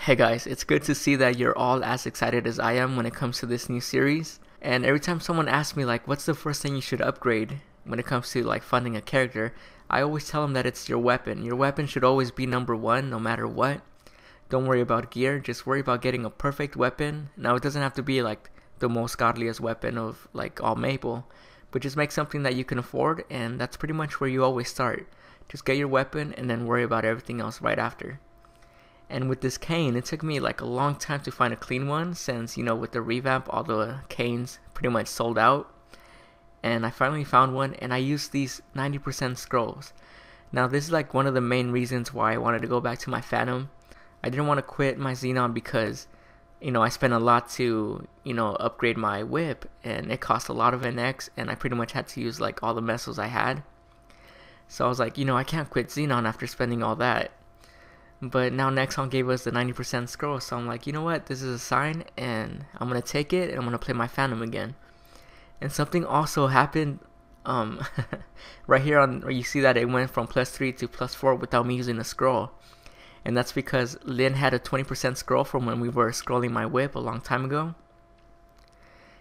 Hey guys, it's good to see that you're all as excited as I am when it comes to this new series. And every time someone asks me like, what's the first thing you should upgrade when it comes to like funding a character, I always tell them that it's your weapon. Your weapon should always be number one no matter what. Don't worry about gear, just worry about getting a perfect weapon. Now it doesn't have to be like the most godliest weapon of like all maple, but just make something that you can afford, and that's pretty much where you always start. Just get your weapon and then worry about everything else right after. And with this cane, it took me like a long time to find a clean one since, with the revamp, all the canes pretty much sold out. And I finally found one, and I used these 90% scrolls. Now this is like one of the main reasons why I wanted to go back to my Phantom. I didn't want to quit my Xenon because, I spent a lot to, upgrade my whip, and it cost a lot of NX, and I pretty much had to use like all the metals I had. So I was like, I can't quit Xenon after spending all that. But now Nexon gave us the 90% scroll, so I'm like, you know what, this is a sign, and I'm going to take it, and I'm going to play my Phantom again. And something also happened, right here where you see that it went from +3 to +4 without me using a scroll. And that's because Lynn had a 20% scroll from when we were scrolling my whip a long time ago.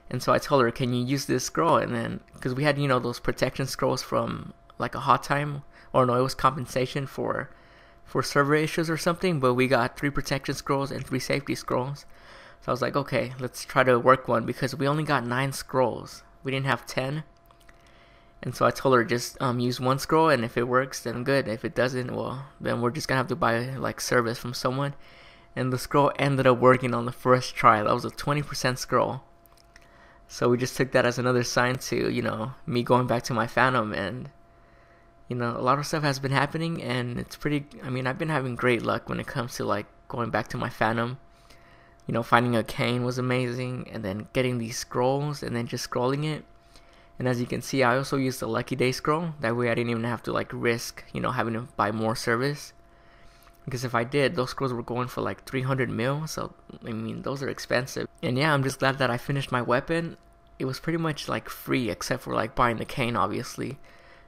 And so I told her, can you use this scroll? And then, because we had, those protection scrolls from like a hot time, or no, it was compensation for server issues or something, but we got 3 protection scrolls and 3 safety scrolls. So I was like, okay, let's try to work one, because we only got 9 scrolls. We didn't have 10. And so I told her, just use 1 scroll, and if it works, then good. If it doesn't, well, then we're just gonna have to buy like service from someone. And the scroll ended up working on the first try. That was a 20% scroll. So we just took that as another sign to, me going back to my Phantom, and a lot of stuff has been happening, and it's pretty, I've been having great luck when it comes to like going back to my Phantom. Finding a cane was amazing, and then getting these scrolls, and then just scrolling it. And as you can see, I also used the Lucky Day scroll. That way I didn't even have to like risk, having to buy more service. Because if I did, those scrolls were going for like 300 mil, so those are expensive. And yeah, I'm just glad that I finished my weapon. It was pretty much like free, except for like buying the cane, obviously.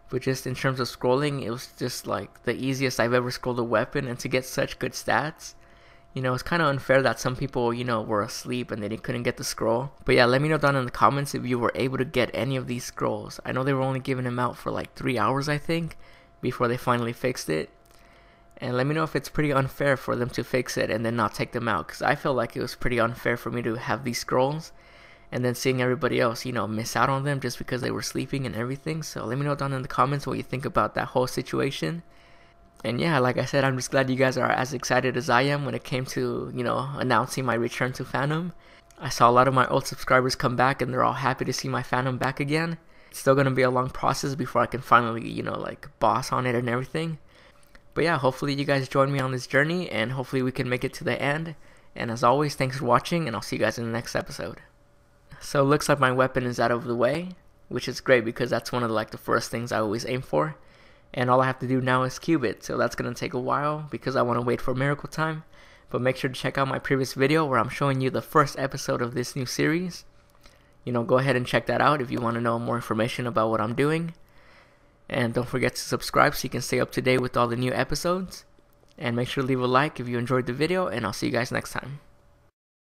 But just in terms of scrolling, it was just like the easiest I've ever scrolled a weapon, and to get such good stats, it's kind of unfair that some people, were asleep and they couldn't get the scroll. But yeah, let me know down in the comments if you were able to get any of these scrolls. I know they were only giving them out for like 3 hours, I think, before they finally fixed it. And let me know if it's pretty unfair for them to fix it and then not take them out, because I feel like it was pretty unfair for me to have these scrolls and then seeing everybody else, miss out on them just because they were sleeping and everything. So let me know down in the comments what you think about that whole situation. And yeah, like I said, I'm just glad you guys are as excited as I am when it came to, announcing my return to Phantom. I saw a lot of my old subscribers come back, and they're all happy to see my Phantom back again. It's still going to be a long process before I can finally, like boss on it and everything. But yeah, hopefully you guys join me on this journey, and hopefully we can make it to the end. And as always, thanks for watching, and I'll see you guys in the next episode. So it looks like my weapon is out of the way, which is great because that's one of the first things I always aim for. And all I have to do now is cube it, so that's going to take a while because I want to wait for miracle time. But make sure to check out my previous video where I'm showing you the first episode of this new series. Go ahead and check that out if you want to know more information about what I'm doing. And don't forget to subscribe so you can stay up to date with all the new episodes. And make sure to leave a like if you enjoyed the video, and I'll see you guys next time.